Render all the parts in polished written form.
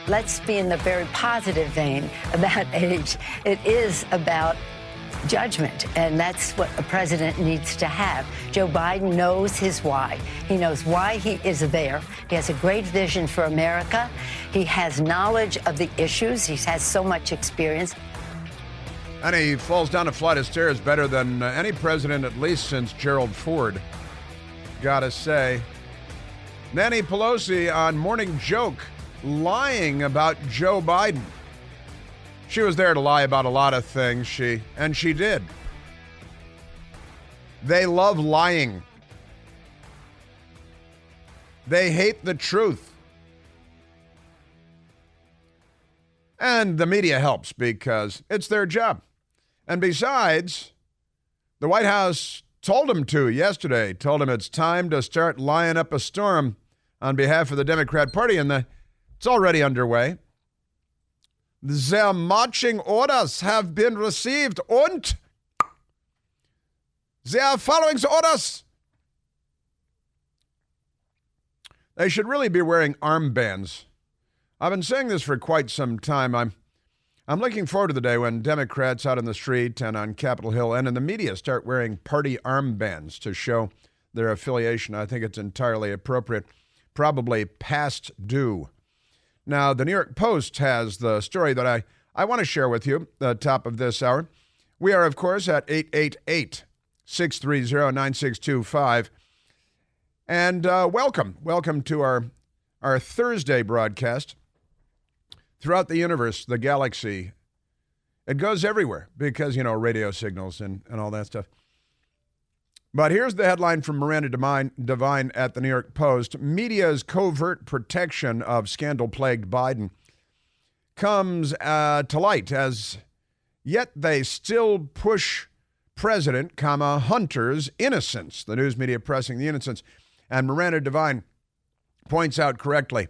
let's be in the very positive vein about age. It is about judgment, and that's what a president needs to have. Joe Biden knows his why. He knows why he is there. He has a great vision for America. He has knowledge of the issues. He has so much experience. And he falls down a flight of stairs better than any president, at least since Gerald Ford. Gotta say. Nancy Pelosi on Morning Joke lying about Joe Biden. She was there to lie about a lot of things, she did. They love lying. They hate the truth. And the media helps because it's their job. And besides, the White House told him to yesterday, told him it's time to start lying up a storm on behalf of the Democrat Party, and it's already underway. Their marching orders have been received and they are following the orders. They should really be wearing armbands. I've been saying this for quite some time. I'm looking forward to the day when Democrats out in the street and on Capitol Hill and in the media start wearing party armbands to show their affiliation. I think it's entirely appropriate, probably past due. Now, the New York Post has the story that I want to share with you at the top of this hour. We are, of course, at 888-630-9625. And welcome to our Thursday broadcast. Throughout the universe, the galaxy, it goes everywhere because, radio signals and all that stuff. But here's the headline from Miranda Devine at the New York Post. Media's covert protection of scandal-plagued Biden comes to light as yet they still push President, Hunter's innocence. The news media pressing the innocence. And Miranda Devine points out correctly,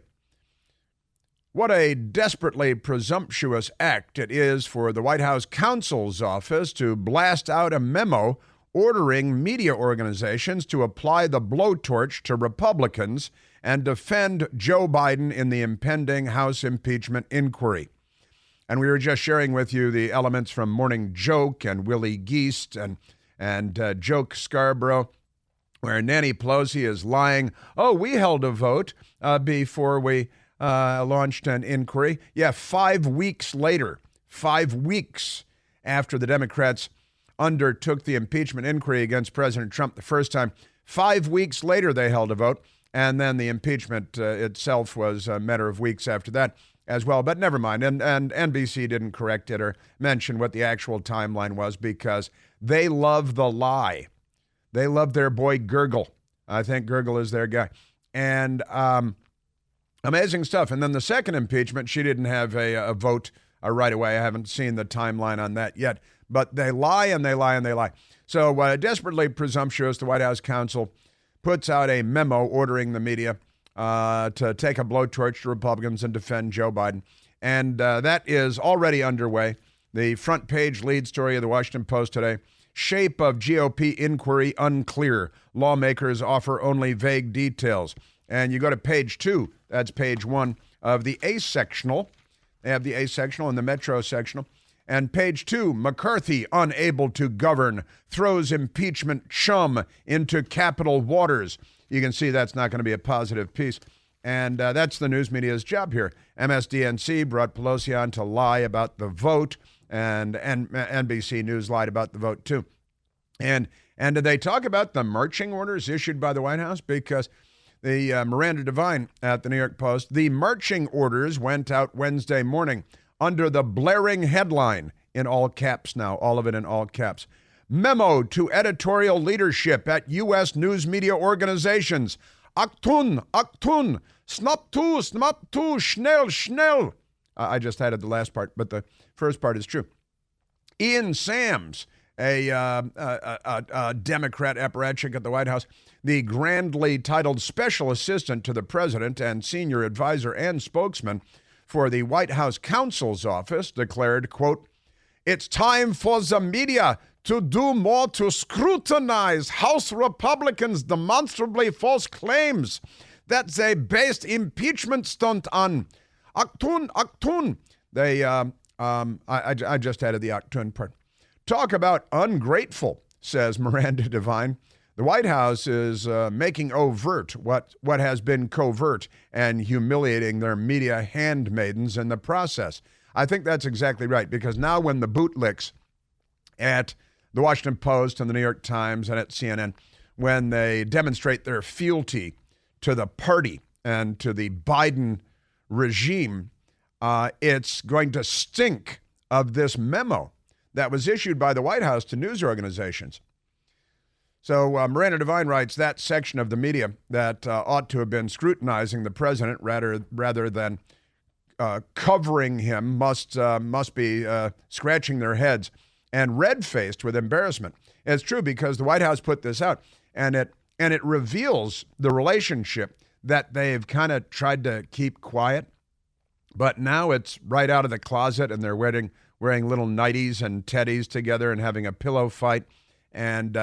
what a desperately presumptuous act it is for the White House Counsel's office to blast out a memo ordering media organizations to apply the blowtorch to Republicans and defend Joe Biden in the impending House impeachment inquiry. And we were just sharing with you the elements from Morning Joke and Willie Geist and Joke Scarborough, where Nancy Pelosi is lying. Oh, we held a vote before we launched an inquiry. Yeah, 5 weeks later, 5 weeks after the Democrats undertook the impeachment inquiry against President Trump the first time. 5 weeks later, they held a vote, and then the impeachment itself was a matter of weeks after that as well. But never mind, and NBC didn't correct it or mention what the actual timeline was because they love the lie. They love their boy Gurgle. I think Gurgle is their guy. And amazing stuff. And then the second impeachment, she didn't have a vote right away. I haven't seen the timeline on that yet. But they lie and they lie and they lie. So desperately presumptuous, the White House Counsel puts out a memo ordering the media to take a blowtorch to Republicans and defend Joe Biden. And that is already underway. The front page lead story of the Washington Post today, shape of GOP inquiry unclear. Lawmakers offer only vague details. And you go to page 2, that's page 1 of the A sectional. They have the A sectional and the Metro sectional. And page 2, McCarthy, unable to govern, throws impeachment chum into Capitol waters. You can see that's not going to be a positive piece. And that's the news media's job here. MSDNC brought Pelosi on to lie about the vote, and NBC News lied about the vote too. And did they talk about the marching orders issued by the White House? Because the Miranda Devine at the New York Post, the marching orders went out Wednesday morning under the blaring headline, in all caps now, all of it in all caps. Memo to editorial leadership at U.S. news media organizations. Achtung, Achtung, snap tu, schnell, schnell. I just added the last part, but the first part is true. Ian Sams, a Democrat apparatchik at the White House, the grandly titled special assistant to the president and senior advisor and spokesman for the White House Counsel's office, declared, quote, "It's time for the media to do more to scrutinize House Republicans' demonstrably false claims that they based impeachment stunt on. Aktun, Aktun. I just added the Aktun part. Talk about ungrateful, says Miranda Devine. The White House is making overt what has been covert and humiliating their media handmaidens in the process. I think that's exactly right, because now when the bootlicks at the Washington Post and the New York Times and at CNN, when they demonstrate their fealty to the party and to the Biden regime, it's going to stink of this memo that was issued by the White House to news organizations. So Miranda Devine writes, that section of the media that ought to have been scrutinizing the president rather than covering him must be scratching their heads and red-faced with embarrassment. It's true, because the White House put this out, and it reveals the relationship that they've kind of tried to keep quiet, but now it's right out of the closet, and they're wearing little nighties and teddies together and having a pillow fight, and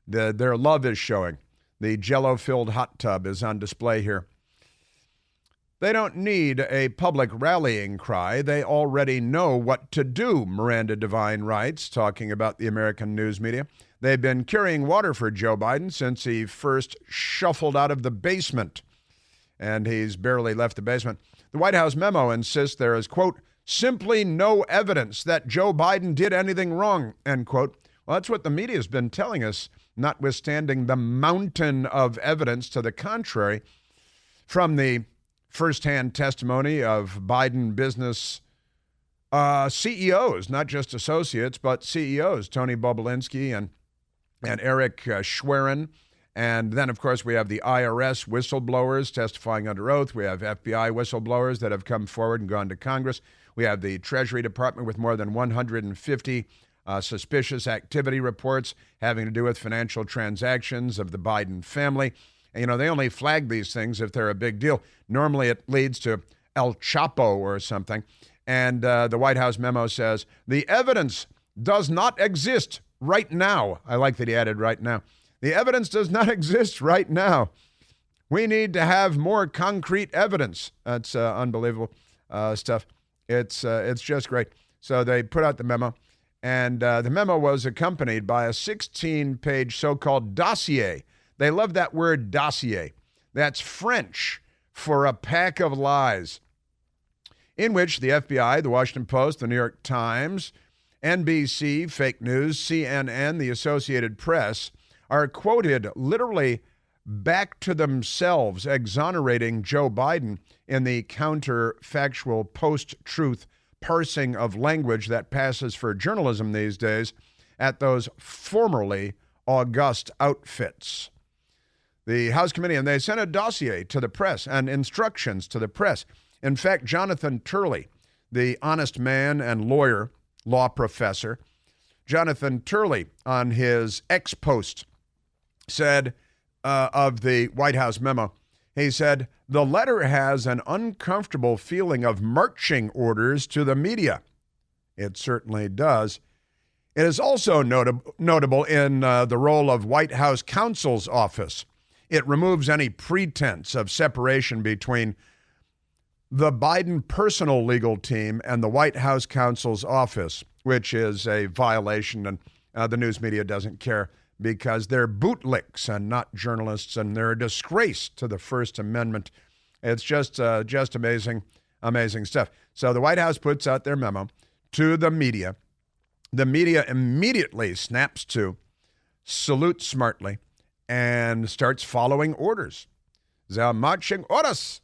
their love is showing. The Jell-O-filled hot tub is on display here. They don't need a public rallying cry. They already know what to do, Miranda Devine writes, talking about the American news media. They've been carrying water for Joe Biden since he first shuffled out of the basement, and he's barely left the basement. The White House memo insists there is, quote, simply no evidence that Joe Biden did anything wrong, end quote. Well, that's what the media has been telling us, notwithstanding the mountain of evidence to the contrary from the firsthand testimony of Biden business CEOs, not just associates, but CEOs, Tony Bobulinski and Eric Schwerin. And then, of course, we have the IRS whistleblowers testifying under oath. We have FBI whistleblowers that have come forward and gone to Congress. We have the Treasury Department with more than 150 suspicious activity reports having to do with financial transactions of the Biden family. And, you know, they only flag these things if they're a big deal. Normally it leads to El Chapo or something. And the White House memo says, the evidence does not exist right now. I like that he added right now. The evidence does not exist right now. We need to have more concrete evidence. That's unbelievable stuff. It's just great. So they put out the memo, and the memo was accompanied by a 16-page so-called dossier. They love that word, dossier. That's French for a pack of lies, in which the FBI, the Washington Post, the New York Times, NBC, fake news, CNN, the Associated Press, are quoted literally back to themselves, exonerating Joe Biden in the counterfactual post-truth parsing of language that passes for journalism these days at those formerly august outfits. The House Committee, and they sent a dossier to the press and instructions to the press. In fact, Jonathan Turley, the honest man and lawyer, law professor, Jonathan Turley on his X post said of the White House memo, he said, the letter has an uncomfortable feeling of marching orders to the media. It certainly does. It is also notable in the role of White House Counsel's office. It removes any pretense of separation between the Biden personal legal team and the White House Counsel's office, which is a violation, and the news media doesn't care because they're bootlicks and not journalists, and they're a disgrace to the First Amendment. It's just amazing stuff. So the White House puts out their memo to the media. The media immediately snaps to, salutes smartly, and starts following orders. They're marching orders.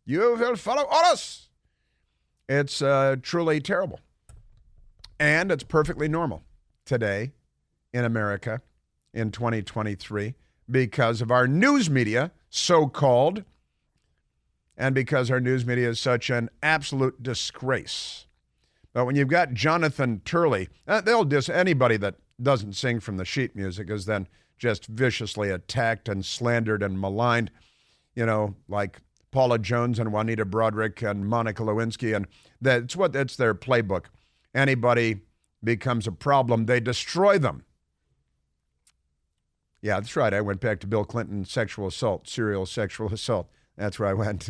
You will follow orders. It's truly terrible. And it's perfectly normal today in America in 2023 because of our news media, so-called, and because our news media is such an absolute disgrace. But when you've got Jonathan Turley, they'll diss anybody that doesn't sing from the sheet music is then just viciously attacked and slandered and maligned, you know, like Paula Jones and Juanita Broderick and Monica Lewinsky, and that's their playbook. Anybody becomes a problem, they destroy them. Yeah, that's right. I went back to Bill Clinton's sexual assault, serial sexual assault. That's where I went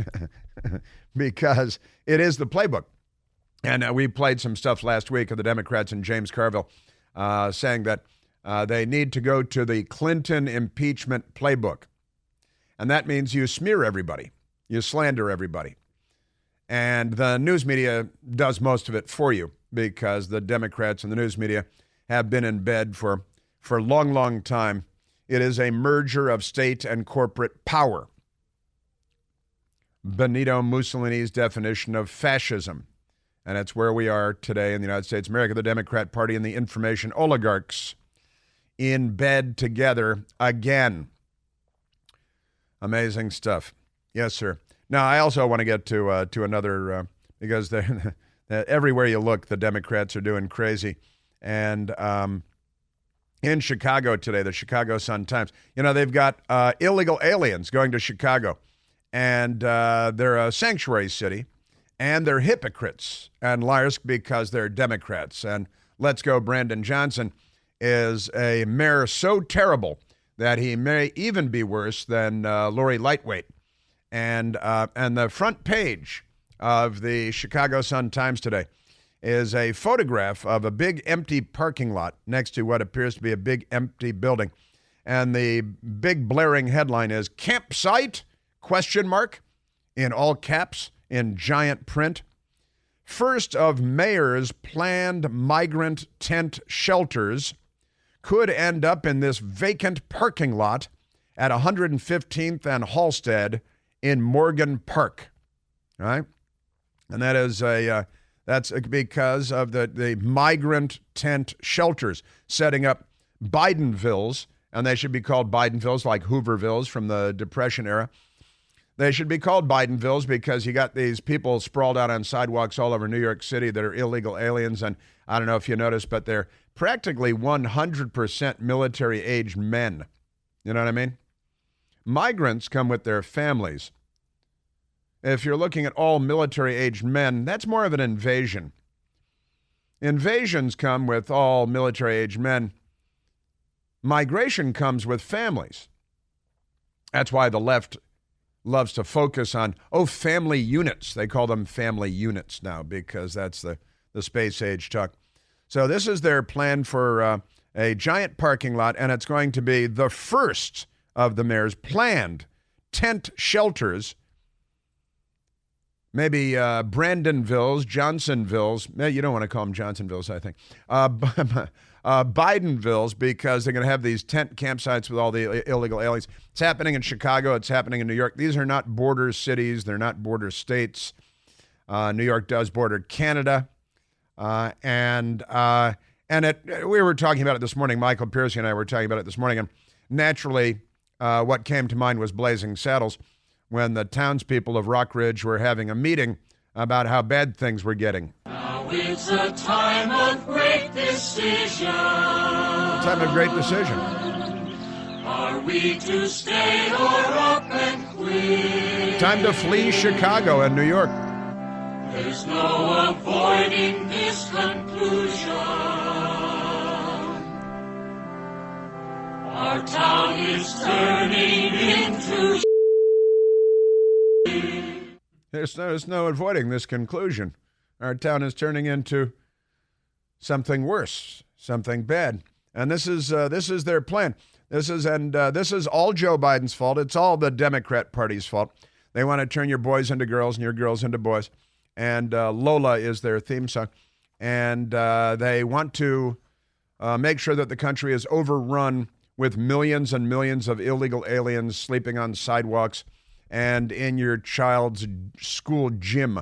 because it is the playbook. And we played some stuff last week of the Democrats and James Carville saying that they need to go to the Clinton impeachment playbook. And that means you smear everybody. You slander everybody. And the news media does most of it for you because the Democrats and the news media have been in bed for a long, long time. It is a merger of state and corporate power. Benito Mussolini's definition of fascism. And it's where we are today in the United States of America, the Democrat Party and the information oligarchs in bed together again. Amazing stuff. Yes, sir. Now, I also want to get to another, because everywhere you look, the Democrats are doing crazy. And in Chicago today, the Chicago Sun-Times, they've got illegal aliens going to Chicago. And they're a sanctuary city. And they're hypocrites and liars because they're Democrats. And Let's Go Brandon Johnson is a mayor so terrible that he may even be worse than Lori Lightweight. And the front page of the Chicago Sun-Times today is a photograph of a big empty parking lot next to what appears to be a big empty building. And the big blaring headline is "Campsite?" ? In all caps. In giant print. First of mayor's planned migrant tent shelters could end up in this vacant parking lot at 115th and Halsted in Morgan Park. All right? And that is that's because of the migrant tent shelters setting up Bidenvilles, and they should be called Bidenvilles like Hoovervilles from the Depression era. They should be called Bidenvilles because you got these people sprawled out on sidewalks all over New York City that are illegal aliens. And I don't know if you noticed, but they're practically 100% military-aged men. You know what I mean? Migrants come with their families. If you're looking at all military-aged men, that's more of an invasion. Invasions come with all military-aged men. Migration comes with families. That's why the left loves to focus on, family units. They call them family units now because that's the space age talk. So this is their plan for a giant parking lot, and it's going to be the first of the mayor's planned tent shelters. Maybe Brandonvilles, Johnsonvilles. You don't want to call them Johnsonvilles, I think. Bidenvilles, because they're going to have these tent campsites with all the illegal aliens. It's happening in Chicago. It's happening in New York. These are not border cities. They're not border states. New York does border Canada. We were talking about it this morning. Michael Piercy and I were talking about it this morning. And naturally, what came to mind was Blazing Saddles when the townspeople of Rock Ridge were having a meeting about how bad things were getting. Now it's a time of great decision. Time of great decision. Are we to stay or up and quit? Time to flee Chicago and New York. There's no avoiding this conclusion. Our town is turning into There's no avoiding this conclusion. Our town is turning into something worse, something bad. And this is their plan. This is all Joe Biden's fault. It's all the Democrat Party's fault. They want to turn your boys into girls and your girls into boys. And Lola is their theme song. And they want to make sure that the country is overrun with millions and millions of illegal aliens sleeping on sidewalks and in your child's school gym,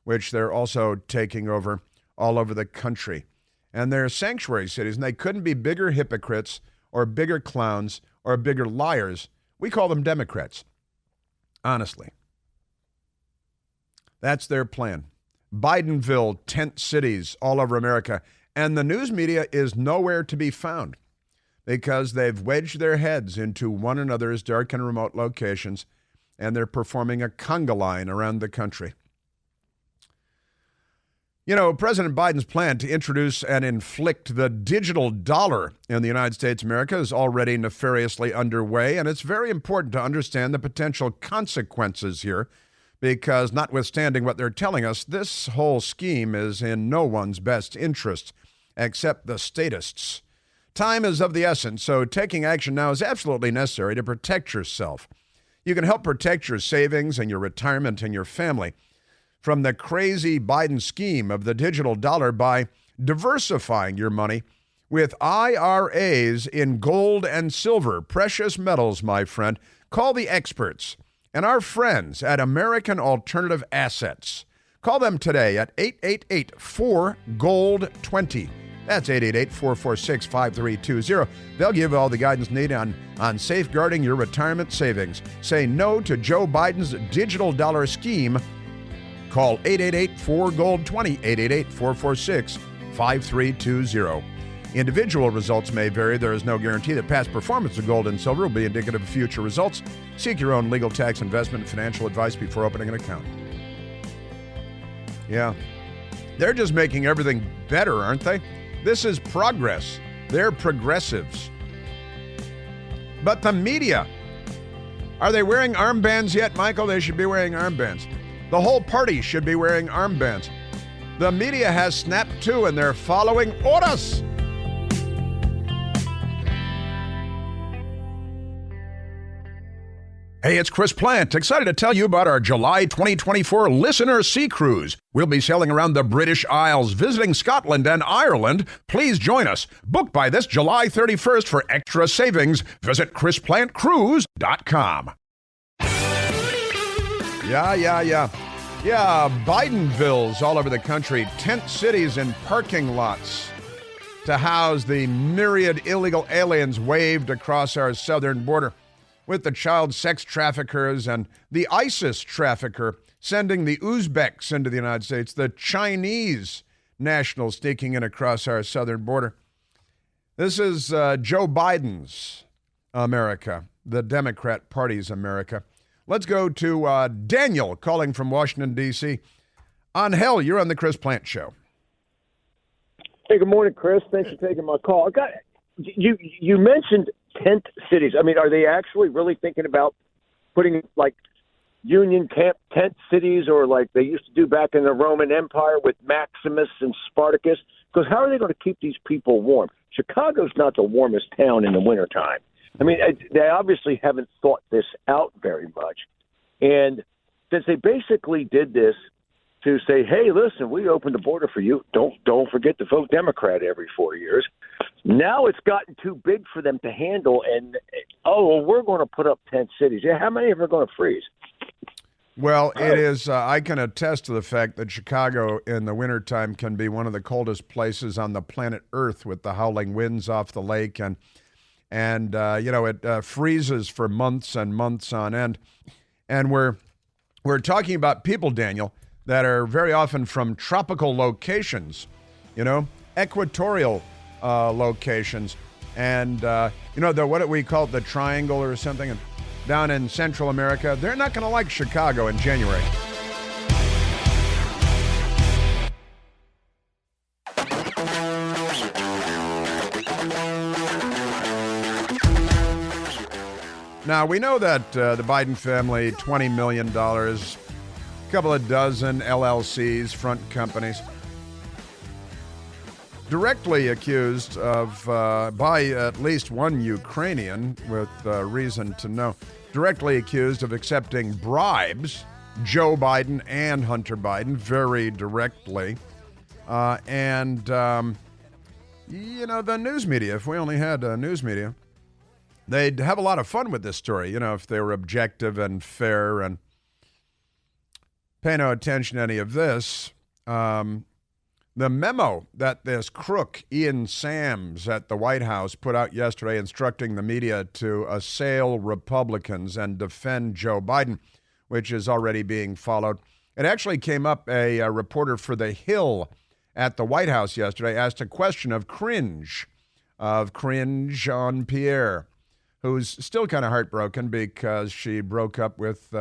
which they're also taking over all over the country. And they're sanctuary cities, and they couldn't be bigger hypocrites or bigger clowns or bigger liars. We call them Democrats, honestly. That's their plan. Bidenville, tent cities all over America. And the news media is nowhere to be found because they've wedged their heads into one another's dark and remote locations, and they're performing a conga line around the country. You know, President Biden's plan to introduce and inflict the digital dollar in the United States of America is already nefariously underway, and it's very important to understand the potential consequences here because, notwithstanding what they're telling us, this whole scheme is in no one's best interest except the statists. Time is of the essence, so taking action now is absolutely necessary to protect yourself. You can help protect your savings and your retirement and your family from the crazy Biden scheme of the digital dollar by diversifying your money with IRAs in gold and silver, precious metals, my friend. Call the experts and our friends at American Alternative Assets. Call them today at 888-4GOLD20. That's 888-446-5320. They'll give you all the guidance needed on safeguarding your retirement savings. Say no to Joe Biden's digital dollar scheme. Call 888-4GOLD20, 888-446-5320. Individual results may vary. There is no guarantee that past performance of gold and silver will be indicative of future results. Seek your own legal, tax, investment, and financial advice before opening an account. Yeah. They're just making everything better, aren't they? This is progress. They're progressives. But the media, are they wearing armbands yet, Michael? They should be wearing armbands. The whole party should be wearing armbands. The media has snapped too, and they're following orders. Hey, it's Chris Plant. Excited to tell you about our July 2024 Listener Sea Cruise. We'll be sailing around the British Isles, visiting Scotland and Ireland. Please join us. Book by this July 31st for extra savings. Visit ChrisPlantCruise.com. Yeah, Bidenvilles all over the country. Tent cities and parking lots to house the myriad illegal aliens waved across our southern border, with the child sex traffickers and the ISIS trafficker sending the Uzbeks into the United States, the Chinese nationals sneaking in across our southern border. This is Joe Biden's America, the Democrat Party's America. Let's go to Daniel calling from Washington, D.C. Angel, you're on the Chris Plant Show. Hey, good morning, Chris. Thanks for taking my call. You mentioned tent cities. I mean, are they actually really thinking about putting like Union camp tent cities, or like they used to do back in the Roman Empire with Maximus and Spartacus? Because how are they going to keep these people warm? Chicago's not the warmest town in the wintertime. I mean, they obviously haven't thought this out very much. And since they basically did this to say, hey, listen, we opened the border for you. Don't forget to vote Democrat every 4 years. Now it's gotten too big for them to handle. And, we're going to put up tent cities. Yeah, how many of them are going to freeze? Well, it is. I can attest to the fact that Chicago in the wintertime can be one of the coldest places on the planet Earth with the howling winds off the lake. And it freezes for months and months on end. And we're talking about people, Daniel, that are very often from tropical locations, equatorial locations. And, what do we call it, the triangle or something, and down in Central America, they're not going to like Chicago in January. Now, we know that the Biden family, $20 million, a couple of dozen LLCs, front companies, directly accused of, by at least one Ukrainian with reason to know, directly accused of accepting bribes, Joe Biden and Hunter Biden, very directly. The news media, if we only had news media, they'd have a lot of fun with this story, if they were objective and fair and pay no attention to any of this. The memo that this crook, Ian Sams, at the White House put out yesterday instructing the media to assail Republicans and defend Joe Biden, which is already being followed. It actually came up, a reporter for The Hill at the White House yesterday asked a question of cringe on Pierre, who's still kind of heartbroken because she broke up with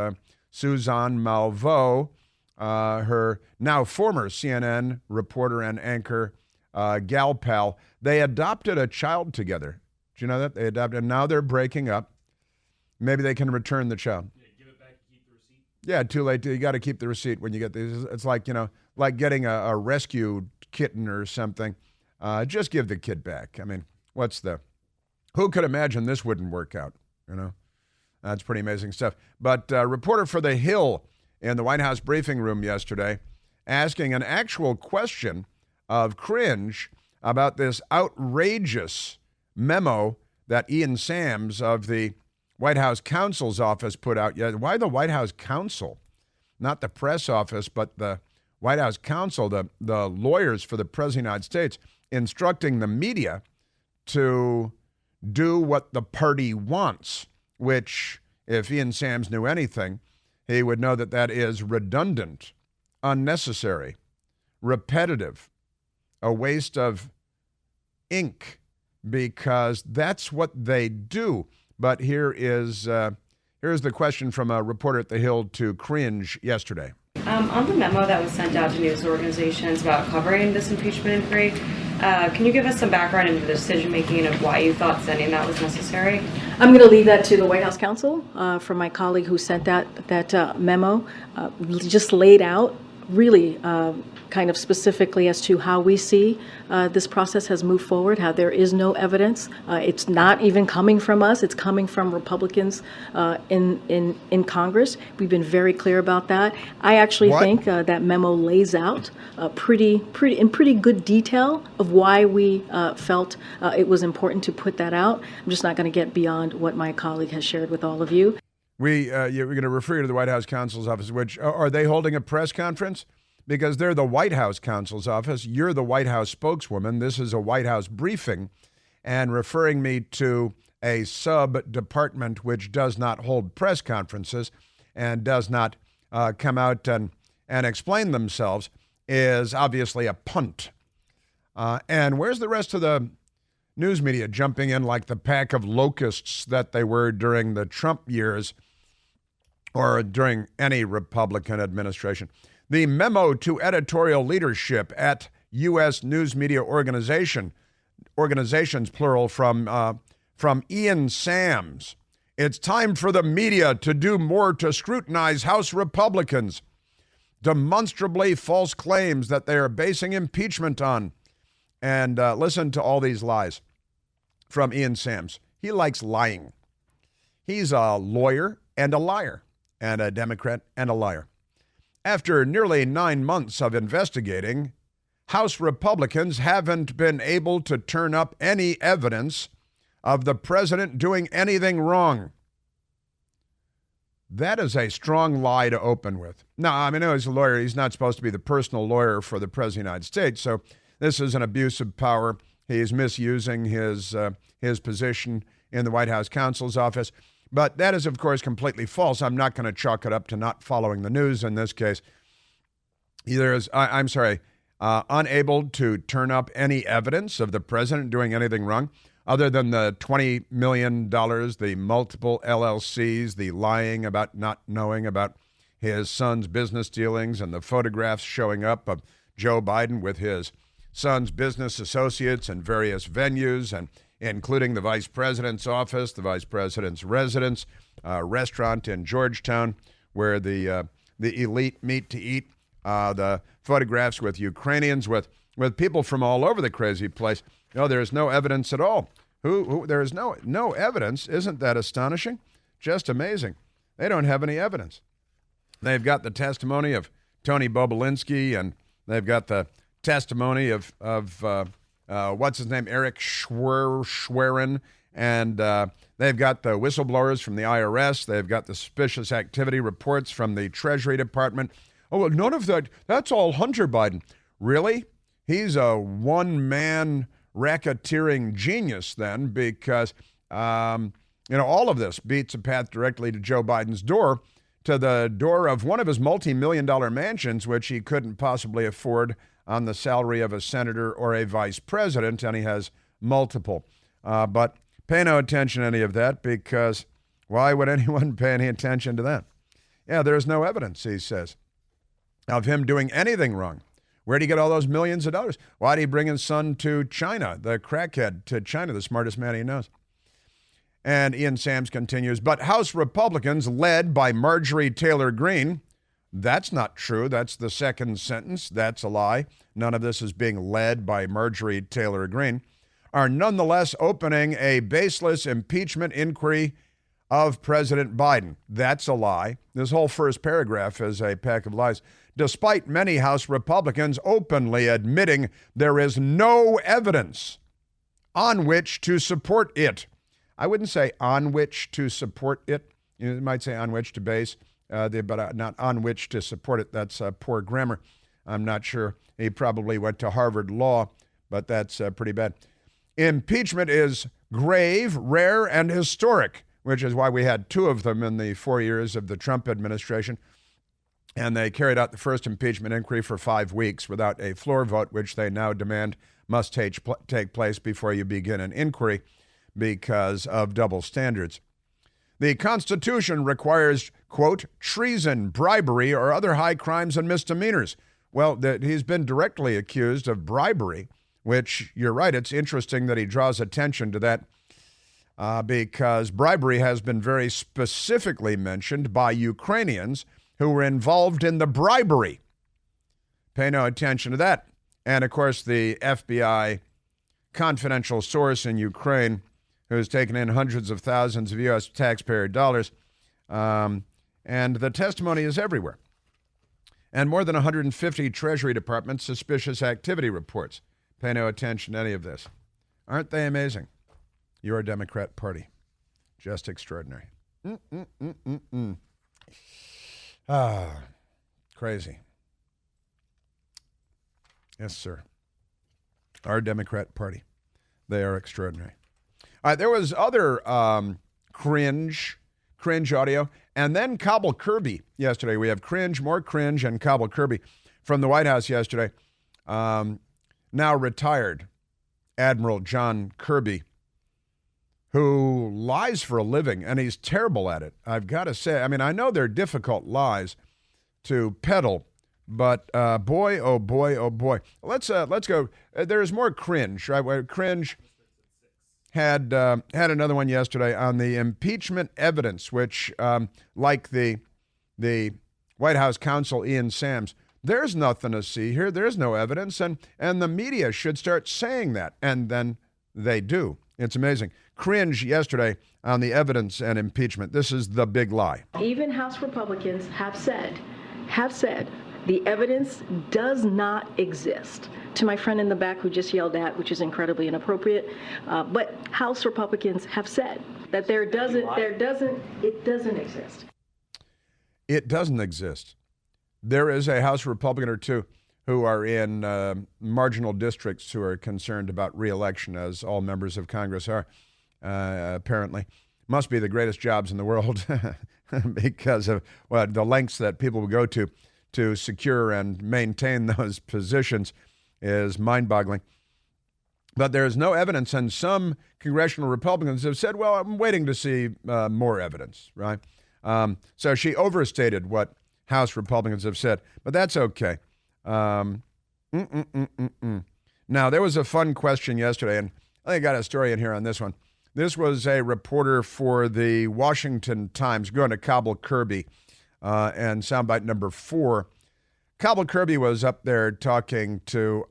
Suzanne Malveaux her now former CNN reporter and anchor, gal pal, they adopted a child together. Do you know that? They adopted, and now they're breaking up. Maybe they can return the child. Yeah, give it back and keep the receipt. Yeah, too late. You got to keep the receipt when you get these. It's like, like getting a rescue kitten or something. Just give the kid back. I mean, who could imagine this wouldn't work out? That's pretty amazing stuff. But reporter for The Hill in the White House briefing room yesterday asking an actual question of cringe about this outrageous memo that Ian Sams of the White House Counsel's office put out. Why the White House Counsel? Not the press office, but the White House Counsel, the lawyers for the President of the United States, instructing the media to do what the party wants, which, if Ian Sams knew anything, he would know that that is redundant, unnecessary, repetitive, a waste of ink, because that's what they do. But here's the question from a reporter at The Hill to cringe yesterday. On the memo that was sent out to news organizations about covering this impeachment inquiry, can you give us some background into the decision-making of why you thought sending that was necessary? I'm going to leave that to the White House Counsel from my colleague who sent that memo. Just laid out really kind of specifically as to how we see this process has moved forward, how there is no evidence. It's not even coming from us. It's coming from Republicans in Congress. We've been very clear about that. I actually think that memo lays out in pretty good detail of why we felt it was important to put that out. I'm just not going to get beyond what my colleague has shared with all of you. You're going to refer to the White House Counsel's office, which, are they holding a press conference? Because they're the White House Counsel's office. You're the White House spokeswoman. This is a White House briefing, and referring me to a sub-department which does not hold press conferences and does not come out and explain themselves is obviously a punt. And where's the rest of the news media jumping in like the pack of locusts that they were during the Trump years or during any Republican administration? The memo to editorial leadership at U.S. news media organizations, plural, from Ian Sams. It's time for the media to do more to scrutinize House Republicans' demonstrably false claims that they are basing impeachment on. And listen to all these lies from Ian Sams. He likes lying. He's a lawyer and a liar, and a Democrat and a liar. After nearly 9 months of investigating, House Republicans haven't been able to turn up any evidence of the president doing anything wrong. That is a strong lie to open with. Now, I mean, he's a lawyer. He's not supposed to be the personal lawyer for the President of the United States, so this is an abuse of power. He's misusing his position in the White House Counsel's office. But that is, of course, completely false. I'm not going to chalk it up to not following the news in this case. Unable to turn up any evidence of the president doing anything wrong, other than the $20 million, the multiple LLCs, the lying about not knowing about his son's business dealings, and the photographs showing up of Joe Biden with his son's business associates in various venues, and including the vice president's office, the vice president's residence, restaurant in Georgetown, where the elite meet to eat, the photographs with Ukrainians, with people from all over the crazy place. No, there is no evidence at all. There is no evidence. Isn't that astonishing? Just amazing. They don't have any evidence. They've got the testimony of Tony Bobulinski, and they've got the testimony of what's his name, Eric Schwerin, and they've got the whistleblowers from the IRS. They've got the suspicious activity reports from the Treasury Department. Oh, well, none of that. That's all Hunter Biden. Really? He's a one-man racketeering genius then, because all of this beats a path directly to Joe Biden's door, to the door of one of his multi-million-dollar mansions, which he couldn't possibly afford on the salary of a senator or a vice president, and he has multiple. But pay no attention to any of that, because why would anyone pay any attention to that? Yeah, there's no evidence, he says. of him doing anything wrong. Where'd he get all those millions of dollars? Why'd he bring his son to China, the crackhead to China, the smartest man he knows? And Ian Sams continues, but House Republicans led by Marjorie Taylor Greene, that's not true. That's the second sentence. That's a lie. None of this is being led by Marjorie Taylor Greene, are nonetheless opening a baseless impeachment inquiry of President Biden. That's a lie. This whole first paragraph is a pack of lies. Despite many House Republicans openly admitting there is no evidence on which to support it. I wouldn't say on which to support it. You might say on which to base, but not on which to support it. That's poor grammar. I'm not sure. He probably went to Harvard Law, but that's pretty bad. Impeachment is grave, rare, and historic, which is why we had two of them in the 4 years of the Trump administration. And they carried out the first impeachment inquiry for 5 weeks without a floor vote, which they now demand must take place before you begin an inquiry because of double standards. The Constitution requires, quote, treason, bribery, or other high crimes and misdemeanors. Well, he's been directly accused of bribery, which, you're right, it's interesting that he draws attention to that because bribery has been very specifically mentioned by Ukrainians who were involved in the bribery. Pay no attention to that. And, of course, the FBI confidential source in Ukraine who's taken in hundreds of thousands of U.S. taxpayer dollars. And the testimony is everywhere. And more than 150 Treasury Department suspicious activity reports. Pay no attention to any of this. Aren't they amazing? Your Democrat Party. Just extraordinary. Crazy. Yes, sir. Our Democrat Party. They are extraordinary. All right, there was other cringe audio, and then Cobble Kirby yesterday. We have cringe, more cringe, and Cobble Kirby from the White House yesterday. Now retired Admiral John Kirby, who lies for a living, and he's terrible at it. I've got to say, I mean, I know they're difficult lies to peddle, but boy, oh boy, oh boy. Let's go. There's more cringe, right? Where cringe had another one yesterday on the impeachment evidence, which, like the White House Counsel Ian Sams, there's nothing to see here. There's no evidence, and the media should start saying that, and then they do. It's amazing. Cringe yesterday on the evidence and impeachment. This is the big lie. Even House Republicans have said the evidence does not exist. To my friend in the back who just yelled at, which is incredibly inappropriate, but House Republicans have said that it doesn't exist. It doesn't exist. There is a House Republican or two who are in marginal districts who are concerned about re-election, as all members of Congress are, apparently. Must be the greatest jobs in the world because of the lengths that people will go to secure and maintain those positions is mind-boggling. But there's no evidence, and some congressional Republicans have said, well, I'm waiting to see more evidence, right? So she overstated what House Republicans have said, but that's okay. Now, there was a fun question yesterday, and I got a story in here on this one. This was a reporter for the Washington Times going to Cobble Kirby, and soundbite number 4. Cobble Kirby was up there talking to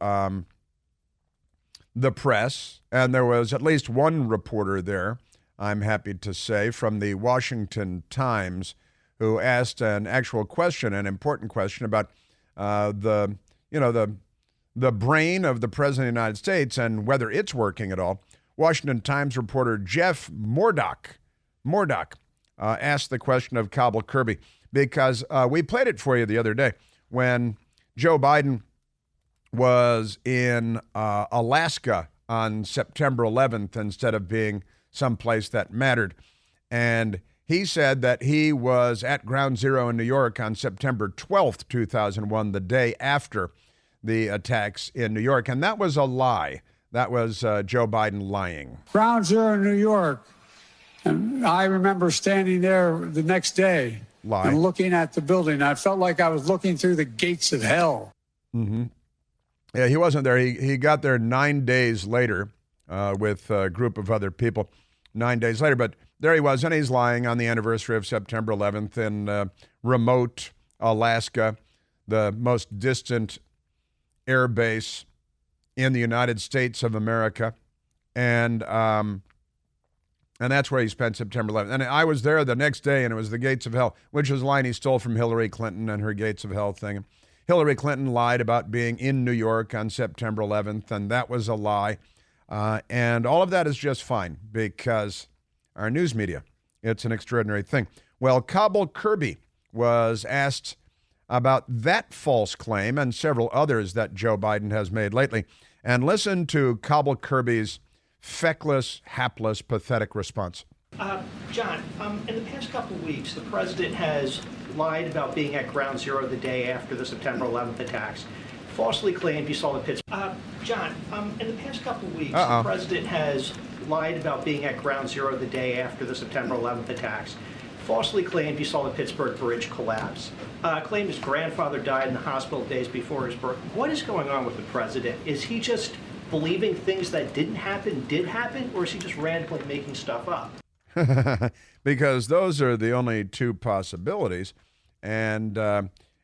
the press, and there was at least one reporter there, I'm happy to say, from the Washington Times, who asked an actual question, an important question about the brain of the President of the United States and whether it's working at all. Washington Times reporter Jeff Murdoch asked the question of Cobble Kirby because we played it for you the other day when Joe Biden was in Alaska on September 11th instead of being someplace that mattered. And he said that he was at Ground Zero in New York on September 12th, 2001, the day after the attacks in New York. And that was a lie. That was Joe Biden lying. Ground Zero in New York. And I remember standing there the next day lie. And looking at the building, I felt like I was looking through the gates of hell. Mm-hmm. Yeah, he wasn't there. He got there 9 days later with a group of other people. 9 days later, but there he was, and he's lying on the anniversary of September 11th in remote Alaska, the most distant air base in the United States of America, and that's where he spent September 11th. And I was there the next day, and it was the gates of hell, which was a line he stole from Hillary Clinton and her gates of hell thing. Hillary Clinton lied about being in New York on September 11th, and that was a lie. And all of that is just fine because our news media, it's an extraordinary thing. Well, Cobble Kirby was asked about that false claim and several others that Joe Biden has made lately. And listen to Cobble Kirby's feckless, hapless, pathetic response. John, in the past couple of weeks, the president has lied about being at Ground Zero the day after the September 11th attacks, falsely claimed he saw the Pittsburgh. John, in the past couple of weeks, the president has lied about being at Ground Zero the day after the September 11th attacks, falsely claimed he saw the Pittsburgh Bridge collapse, claimed his grandfather died in the hospital days before his birth. What is going on with the president? Is he just believing things that didn't happen did happen, or is he just randomly making stuff up? Because those are the only two possibilities. And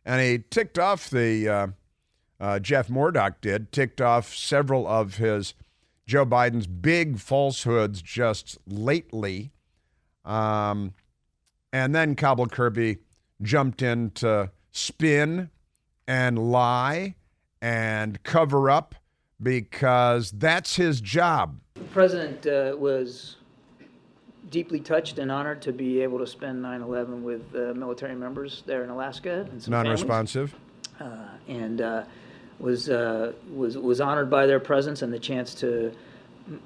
he ticked off Jeff Murdoch ticked off several of his Joe Biden's big falsehoods just lately. And then Cobble Kirby jumped in to spin and lie and cover up because that's his job. The president was deeply touched and honored to be able to spend 9/11 with military members there in Alaska and some non-responsive, and was honored by their presence and the chance to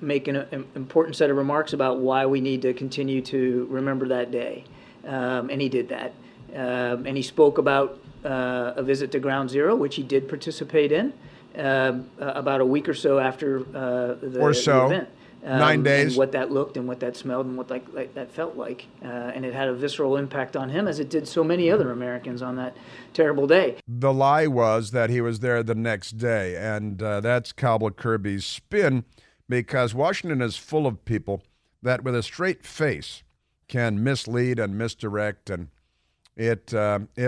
make an important set of remarks about why we need to continue to remember that day, and he did that, and he spoke about a visit to Ground Zero, which he did participate in about a week or so after the event. 9 days. And what that looked and what that smelled and what that felt like. And it had a visceral impact on him, as it did so many other Americans on that terrible day. The lie was that he was there the next day, and that's Cobble Kirby's spin, because Washington is full of people that with a straight face can mislead and misdirect. And it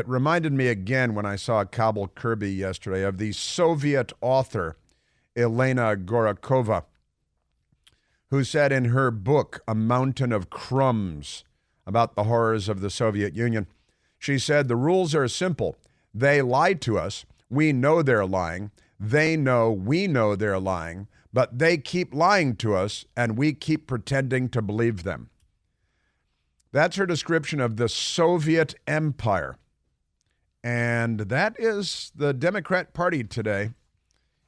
reminded me again when I saw Cobble Kirby yesterday of the Soviet author Elena Gorakova, who said in her book, A Mountain of Crumbs, about the horrors of the Soviet Union, she said, the rules are simple. They lied to us. We know they're lying. They know we know they're lying, but they keep lying to us, and we keep pretending to believe them. That's her description of the Soviet Empire. And that is the Democrat Party today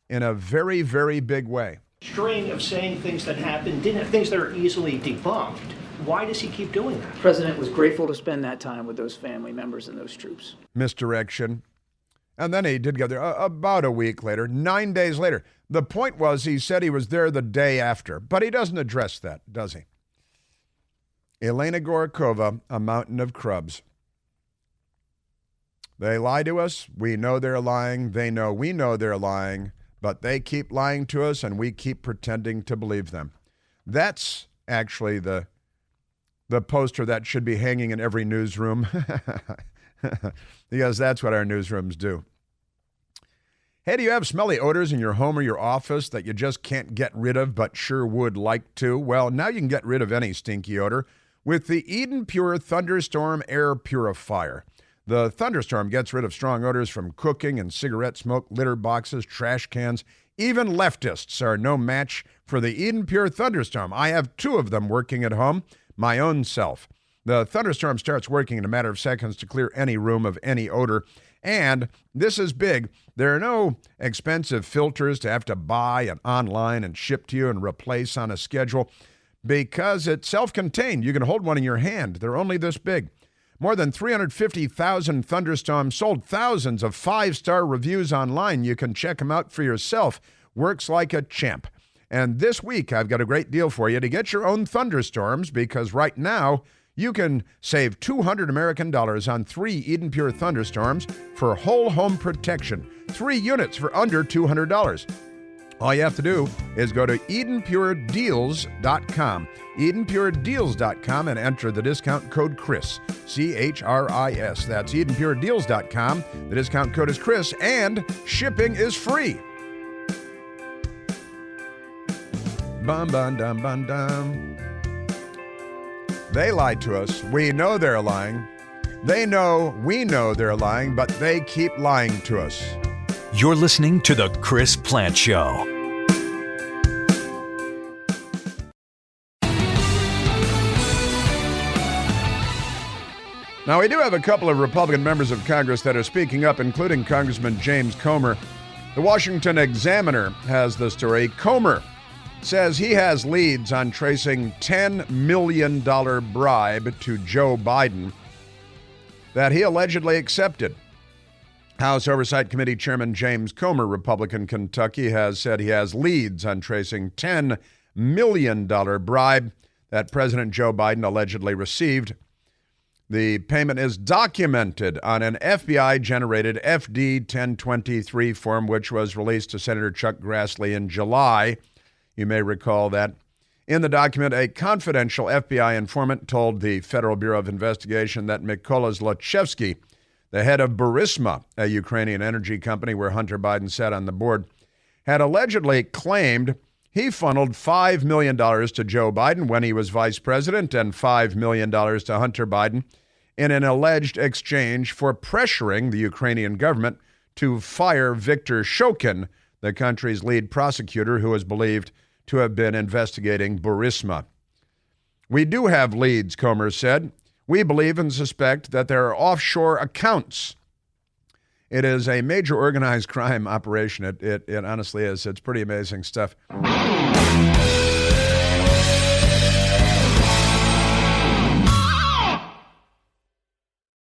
in a very, very big way. String of saying things that happened, things that are easily debunked. Why does he keep doing that? The president was grateful to spend that time with those family members and those troops. Misdirection. And then he did get there about a week later, 9 days later. The point was he said he was there the day after, but he doesn't address that, does he? Elena Gorakova, A Mountain of Crumbs. They lie to us. We know they're lying. They know we know they're lying. But they keep lying to us, and we keep pretending to believe them. That's actually the poster that should be hanging in every newsroom, because that's what our newsrooms do. Hey, do you have smelly odors in your home or your office that you just can't get rid of but sure would like to? Well, now you can get rid of any stinky odor with the Eden Pure Thunderstorm Air Purifier. The Thunderstorm gets rid of strong odors from cooking and cigarette smoke, litter boxes, trash cans. Even leftists are no match for the Eden Pure Thunderstorm. I have 2 of them working at home, my own self. The Thunderstorm starts working in a matter of seconds to clear any room of any odor. And this is big. There are no expensive filters to have to buy and online and ship to you and replace on a schedule because it's self-contained. You can hold one in your hand. They're only this big. More than 350,000 Thunderstorms sold, thousands of 5-star reviews online. You can check them out for yourself. Works like a champ. And this week, I've got a great deal for you to get your own Thunderstorms, because right now, you can save $200 American on 3 Eden Pure thunderstorms for whole home protection. 3 units for under $200. All you have to do is go to EdenPureDeals.com, EdenPureDeals.com, and enter the discount code Chris, C-H-R-I-S. That's EdenPureDeals.com. The discount code is Chris, and shipping is free. Bum, bum, dum, bum, dum. They lied to us. We know they're lying. They know we know they're lying, but they keep lying to us. You're listening to The Chris Plant Show. Now, we do have a couple of Republican members of Congress that are speaking up, including Congressman James Comer. The Washington Examiner has the story. Comer says he has leads on tracing $10 million bribe to Joe Biden that he allegedly accepted. House Oversight Committee Chairman James Comer, Republican Kentucky, has said he has leads on tracing $10 million bribe that President Joe Biden allegedly received. The payment is documented on an FBI-generated FD 1023 form, which was released to Senator Chuck Grassley in July. You may recall that. In the document, a confidential FBI informant told the Federal Bureau of Investigation that Mykola Zlochevsky, the head of Burisma, a Ukrainian energy company where Hunter Biden sat on the board, had allegedly claimed he funneled $5 million to Joe Biden when he was vice president and $5 million to Hunter Biden in an alleged exchange for pressuring the Ukrainian government to fire Viktor Shokin, the country's lead prosecutor who is believed to have been investigating Burisma. We do have leads, Comer said. We believe and suspect that there are offshore accounts. It is a major organized crime operation. It honestly is. It's pretty amazing stuff.